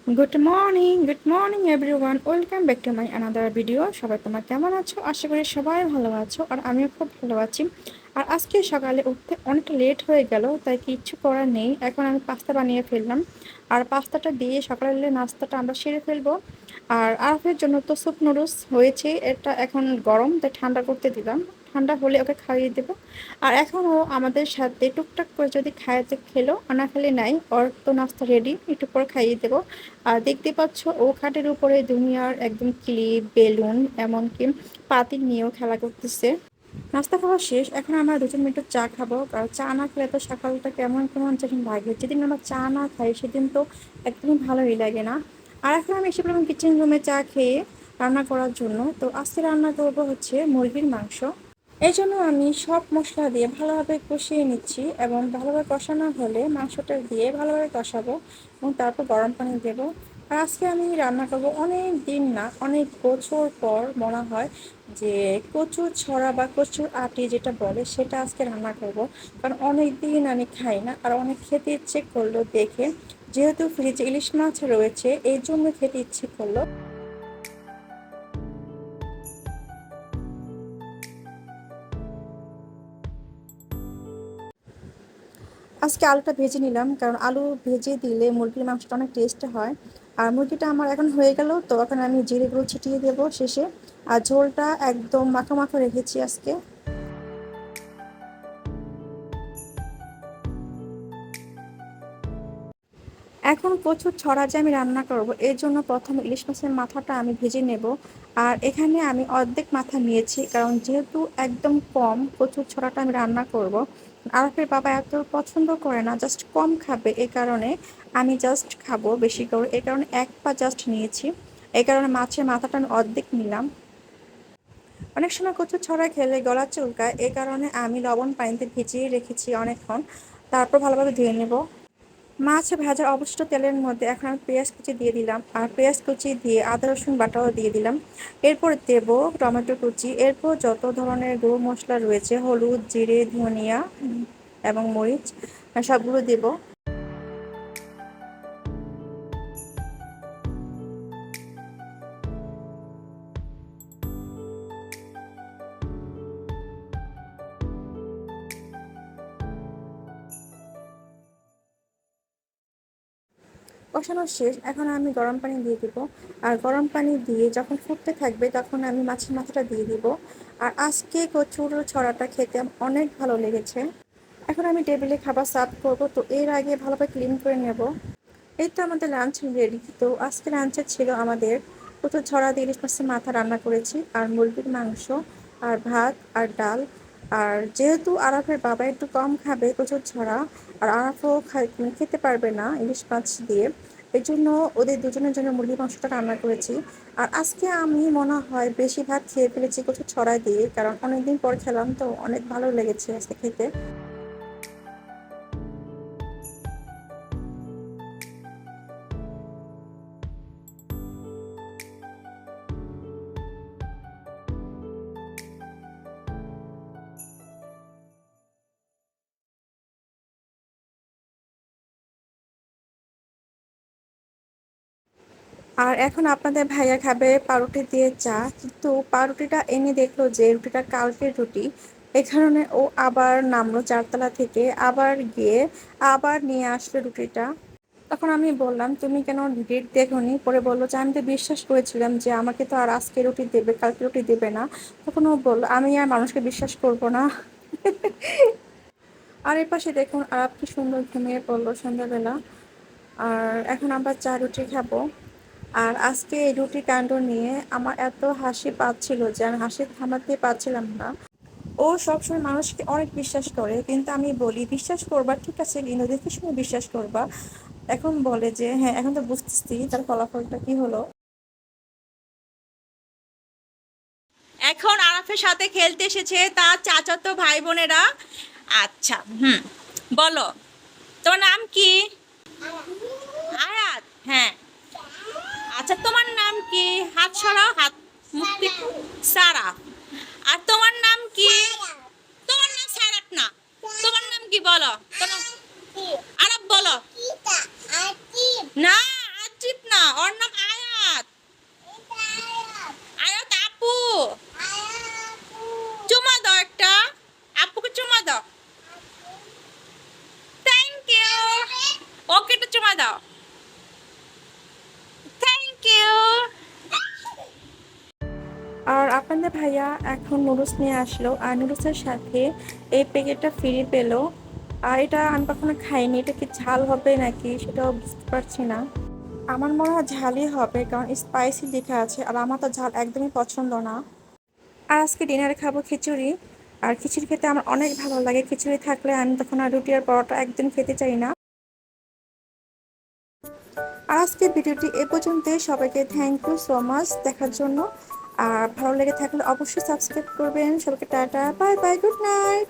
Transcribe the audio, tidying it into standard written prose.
Good morning everyone, welcome back to my another video. সবাই তোমরা কেমন আছো? আশা করি সবাই ভালো আছো, আর আমিও খুব ভালো আছি। আর আজকে সকালে উঠতে অনেকটা লেট হয়ে গেল, তাই কিচ্ছু করার নেই। এখন আমি পাস্তা বানিয়ে ফেললাম, আর পাস্তাটা দিয়ে সকালে নাস্তাটা আমরা সেরে ফেলবো। আর আরফের জন্য তো স্যুপ নুডলস হয়েছে, এটা এখন গরম তাই ঠান্ডা করতে দিলাম। ঠান্ডা হলে ওকে খাইয়ে দেবো। আর এখন ও আমাদের সাথে টুকটাক করে যদি খাইতে খেলো, না খেলে নাই, ওর তো নাস্তা রেডি, একটু পর খাইয়ে দেবো। আর দেখতে পাচ্ছ ও খাটের উপরে দুনিয়ার একদম ক্লিপ, বেলুন, এমনকি পাতিল নিয়েও খেলা করতেছে। নাস্তা খাওয়া শেষ, এখন আমরা দুজন মিনিট চা খাবো, কারণ চা না খেলে তো সকালটা কেমন কেমন যেন লাগে। যেদিন আমরা চা না খাই সেদিন তো একদমই ভালোই লাগে না। আর এখন আমি এসে পড়লাম কিচেন রুমে চা খেয়ে রান্না করার জন্য। তো আজকে রান্না করবো হচ্ছে মুরগির মাংস। এই জন্য আমি সব মশলা দিয়ে ভালোভাবে কষিয়ে নিচ্ছি, এবং ভালোভাবে কষানো হলে মাংসটা দিয়ে ভালোভাবে কষাবো, এবং তারপর গরম পানি দেবো। আর আজকে আমি রান্না করবো অনেক দিন না, অনেক বছর পর মনে হয় যে কচুর ছড়া বা কচুর আটি যেটা বলে সেটা আজকে রান্না করব। কারণ অনেক দিন আমি খাই না, আর অনেক খেতে ইচ্ছে করলো দেখে, যেহেতু ফ্রিজে ইলিশ মাছ রয়েছে এই জন্য খেতে ইচ্ছে করলো। আজকে আলুটা ভেজে নিলাম, কারণ আলু ভেজে দিলে মুরগির মাংসটা অনেক টেস্ট হয়। আর মুরগিটা আমার এখন হয়ে গেল, তো এখন আমি জিরে গুঁড়ো ছিটিয়ে দেবো শেষে। আর ঝোলটা একদম মাখো মাখো রেখেছি আজকে। এখন কচুর ছড়া যে আমি রান্না করব, এর জন্য প্রথমে ইলিশ মাছের মাথাটা আমি ভেজে নেব। আর এখানে আমি অর্ধেক মাথা নিয়েছি, কারণ যেহেতু একদম কম কচুর ছড়াটা আমি রান্না করব। আরফের বাবা এত পছন্দ করে না, জাস্ট কম খাবে, এই কারণে আমি জাস্ট খাবো বেশি করে, এই কারণে এক পা জাস্ট নিয়েছি। এই কারণে মাছের মাথাটা আমি অর্ধেক নিলাম। অনেক সময় কচু ছড়া খেলে গলা চুলকায়, এই কারণে আমি লবণ পানিতে ভিজিয়ে রেখেছি অনেকক্ষণ, তারপর ভালোভাবে ধুয়ে নেব। মাছ ভাজার অবশিষ্ট তেলের মধ্যে এখন আমি পেঁয়াজ কুচি দিয়ে দিলাম, আর পেঁয়াজ কুচি দিয়ে আদা রসুন বাটাও দিয়ে দিলাম। এরপর দেব টমেটো কুচি, এরপর যত ধরনের গুঁড়ো মশলা রয়েছে, হলুদ, জিরে, ধনিয়া এবং মরিচ, সবগুলো দেব। কষানো শেষ, এখন আমি গরম পানি দিয়ে দিব। আর গরম পানি দিয়ে যখন ফুটতে থাকবে তখন আমি মাছের মাথাটা দিয়ে দিব। আর আজকে কচুর ছড়াটা খেতে অনেক ভালো লেগেছে। এখন আমি টেবিলে খাবার সার্ভ করবো, তো এর আগে ভালোভাবে ক্লিন করে নেব। এই তো আমাদের লাঞ্চ রেডি। তো আজকে লাঞ্চে ছিল আমাদের প্রচুর ছড়া দিয়ে ইলিশ মাছের মাথা রান্না করেছি, আর মুরগির মাংস, আর ভাত, আর ডাল। আর যেহেতু আরাফের বাবা একটু কম খাবে কচুর ছড়া, আর আরাফও খেতে পারবে না ইলিশ মাছ দিয়ে, এই জন্য ওদের দুজনের জন্য মুরগির মাংসটা রান্না করেছি। আর আজকে আমি মনে হয় বেশি ভাত খেয়ে ফেলেছি কচুর ছড়া দিয়ে, কারণ অনেকদিন পর খেলাম, তো অনেক ভালো লেগেছে আজকে খেতে। আর এখন আপনাদের ভাইয়া খাবে পাউরুটি দিয়ে চা, কিন্তু পাউরুটিটা এনে দেখলো যে রুটিটা কালকের রুটি। এই কারণে ও আবার নামলো চারতলা থেকে, আবার গিয়ে আবার নিয়ে আসলো রুটিটা। তখন আমি বললাম, তুমি কেন ডেট দেখোনি? পরে বললো যে আমি তো বিশ্বাস করেছিলাম যে আমাকে তো আর আজকে রুটি দেবে, কালকে রুটি দেবে না। তখন ও বললো, আমি আর মানুষকে বিশ্বাস করব না। আর এর পাশে দেখুন আপ কি সুন্দর ঘুমিয়ে পড়লো সন্ধ্যাবেলা। আর এখন আমরা চা রুটি খাবো। আর আজকে এই রুটি কাণ্ড নিয়ে আমার এত হাসি পাচ্ছিল যে আমি হাসি থামাতে পারছিলাম না। ও সবসময় মানুষকে অনেক বিশ্বাস করে, কিন্তু আমি বলি বিশ্বাস করবা ঠিক আছে, কিন্তু দেখে শুনে বিশ্বাস করবা। এখন বলে যে হ্যাঁ, এখন তো বুঝতেছি তার ফলাফলটা কি হলো। এখন আরাফের সাথে খেলতে এসেছে তার চাচাতো ভাই বোনেরা। আচ্ছা, বলো, তোমার নাম কি? আয়াত, হ্যাঁ। আচ্ছা, তোমার নাম কি? হাত সরাও, হাত মুক্তি। সারা। আর তোমার নাম কি? তোমার নাম সারাত না। তোমার নাম কি বলো? তোমার আরব বলো। না, আতিফ না, খাওয়া দাও। Thank you. আর আপনাদের ভাইয়া এখন নুডলস নিয়ে আসলো, আর নুডলসের সাথে এই প্যাকেটটা ফ্রি পেলো। আর এটা আমি কখনো খাইনি, এটা কি ঝাল হবে নাকি সেটাও বুঝতে পারছি না। আমার মনে হয় ঝালই হবে, কারণ স্পাইসি লেখা আছে, আর আমার তো ঝাল একদমই পছন্দ না। আর আজকে ডিনারে খাবো খিচুড়ি। আর খিচুড়ি খেতে আমার অনেক ভালো লাগে, খিচুড়ি থাকলে আমি তখন আর রুটি আর পরোটা একদম খেতে চাই না। আর আজকের ভিডিওটি এ পর্যন্তই। সবাইকে থ্যাংক ইউ সো মাচ দেখার জন্য। আর ভালো লেগে থাকলে অবশ্যই সাবস্ক্রাইব করবেন। সবাইকে tata, bye bye, good night.